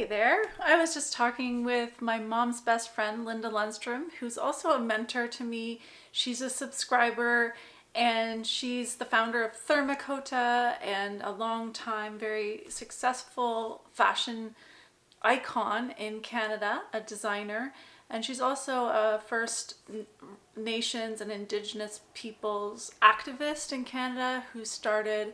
there. I was just talking with my mom's best friend, Linda Lundstrom, who's also a mentor to me. She's a subscriber and she's the founder of Thermacota and a long time, very successful fashion icon in Canada, a designer. And she's also a First Nations and Indigenous peoples activist in Canada who started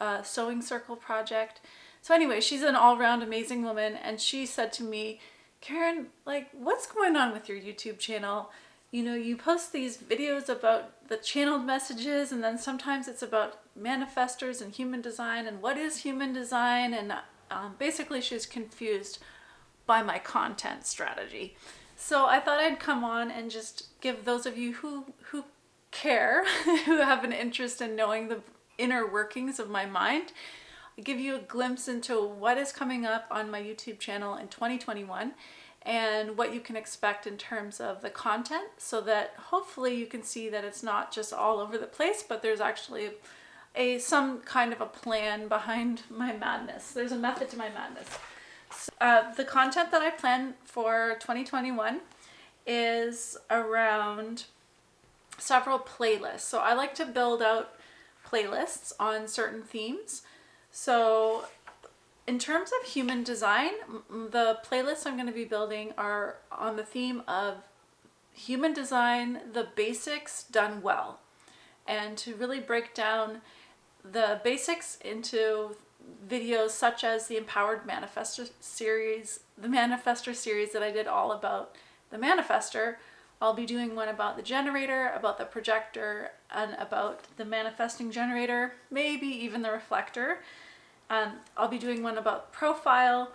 a Sewing Circle project. So anyway, she's an all-round amazing woman, and she said to me, Karen, like, what's going on with your YouTube channel? You know, you post these videos about the channeled messages, and then sometimes it's about manifestors and human design, and what is human design? And basically she was confused by my content strategy. So I thought I'd come on and just give those of you who care, who have an interest in knowing the inner workings of my mind, give you a glimpse into what is coming up on my YouTube channel in 2021 and what you can expect in terms of the content, so that hopefully you can see that it's not just all over the place, but there's actually some kind of a plan behind my madness. There's a method to my madness. So, the content that I plan for 2021 is around several playlists. So I like to build out playlists on certain themes. So in terms of human design, the playlists I'm going to be building are on the theme of human design, the basics done well, and to really break down the basics into videos such as the Empowered Manifestor series, the Manifestor series that I did all about the manifestor. I'll be doing one about the generator, about the projector, and about the manifesting generator, maybe even the reflector. I'll be doing one about profile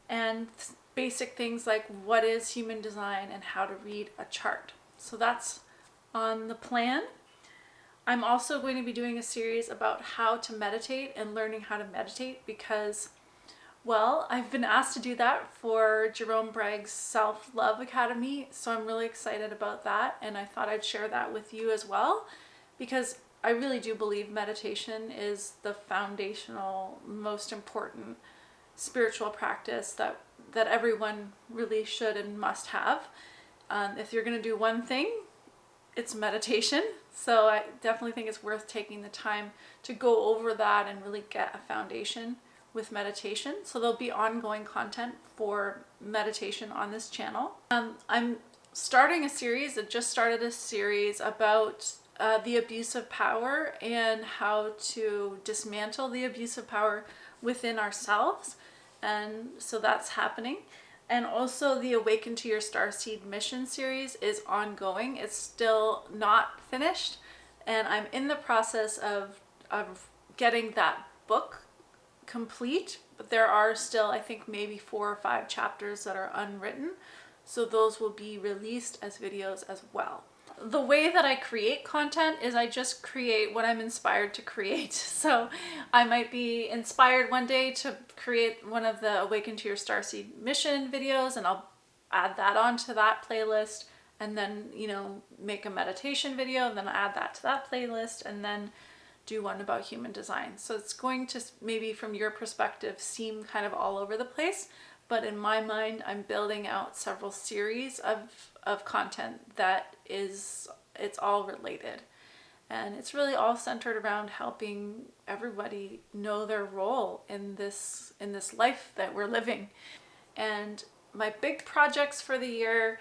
and basic things like what is human design and how to read a chart. So that's on the plan. I'm also going to be doing a series about how to meditate and learning how to meditate because, well, I've been asked to do that for Jerome Bragg's Self-Love Academy, so I'm really excited about that, and I thought I'd share that with you as well, because I really do believe meditation is the foundational, most important spiritual practice that everyone really should and must have. If you're going to do one thing, it's meditation. So I definitely think it's worth taking the time to go over that and really get a foundation with meditation. So there'll be ongoing content for meditation on this channel. I'm starting a series, I just started a series about the abuse of power and how to dismantle the abuse of power within ourselves. And so that's happening. And also the Awaken to Your Starseed mission series is ongoing. It's still not finished. And I'm in the process of getting that book complete. But there are still, I think, maybe 4 or 5 chapters that are unwritten. So those will be released as videos as well. The way that I create content is I just create what I'm inspired to create. So I might be inspired one day to create one of the Awaken to Your Starseed mission videos, and I'll add that onto that playlist, and then, you know, make a meditation video, and then add that to that playlist, and then do one about human design. So it's going to maybe from your perspective seem kind of all over the place, but in my mind, I'm building out several series of content that it's all related. And it's really all centered around helping everybody know their role in this life that we're living. And my big projects for the year,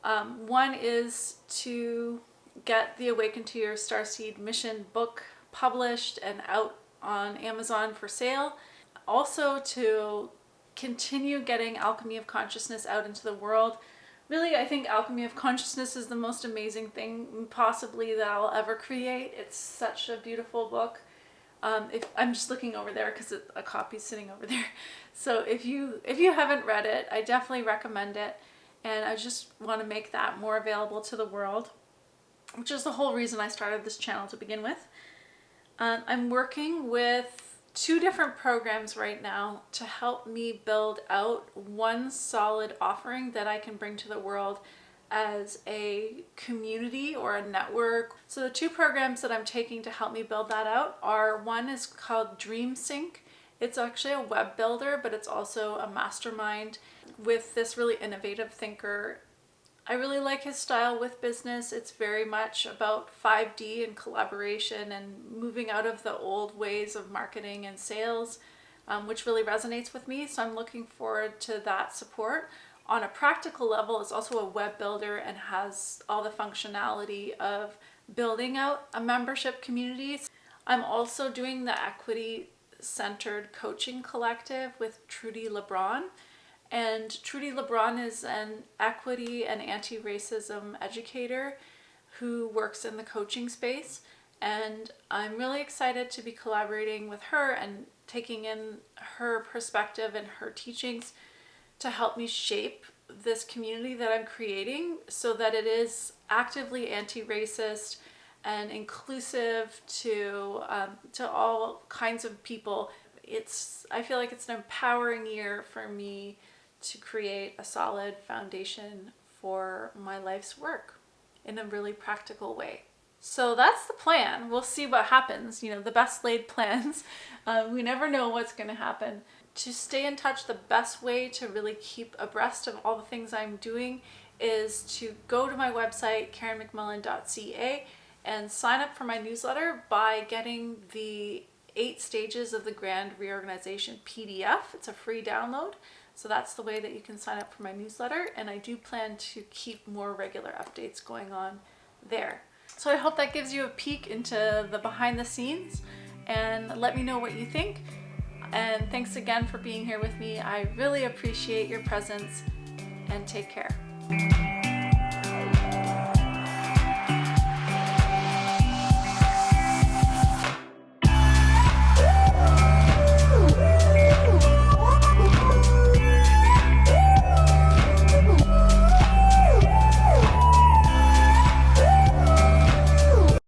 one is to get the Awaken to Your Starseed mission book published and out on Amazon for sale. Also to continue getting Alchemy of Consciousness out into the world. Really, I think Alchemy of Consciousness is the most amazing thing possibly that I'll ever create. It's such a beautiful book. I'm just looking over there because a copy's sitting over there. So if you haven't read it, I definitely recommend it. And I just want to make that more available to the world, which is the whole reason I started this channel to begin with. I'm working with 2 different programs right now to help me build out one solid offering that I can bring to the world as a community or a network. So the 2 programs that I'm taking to help me build that out are, one is called Dream Sync, It's actually a web builder, but it's also a mastermind with this really innovative thinker. I really like his style with business. It's very much about 5D and collaboration and moving out of the old ways of marketing and sales, which really resonates with me. So I'm looking forward to that support. On a practical level, it's also a web builder and has all the functionality of building out a membership community. I'm also doing the equity centered coaching collective with Trudy LeBron. And Trudy LeBron is an equity and anti-racism educator who works in the coaching space. And I'm really excited to be collaborating with her and taking in her perspective and her teachings to help me shape this community that I'm creating so that it is actively anti-racist and inclusive to all kinds of people. I feel like it's an empowering year for me to create a solid foundation for my life's work in a really practical way. So that's the plan. We'll see what happens. You know, the best laid plans. We never know what's going to happen. To stay in touch, the best way to really keep abreast of all the things I'm doing is to go to my website, karenmcmullen.ca, and sign up for my newsletter by getting the 8 stages of the grand reorganization PDF. It's a free download. So that's the way that you can sign up for my newsletter. And I do plan to keep more regular updates going on there. So I hope that gives you a peek into the behind the scenes, and let me know what you think. And thanks again for being here with me. I really appreciate your presence, and take care.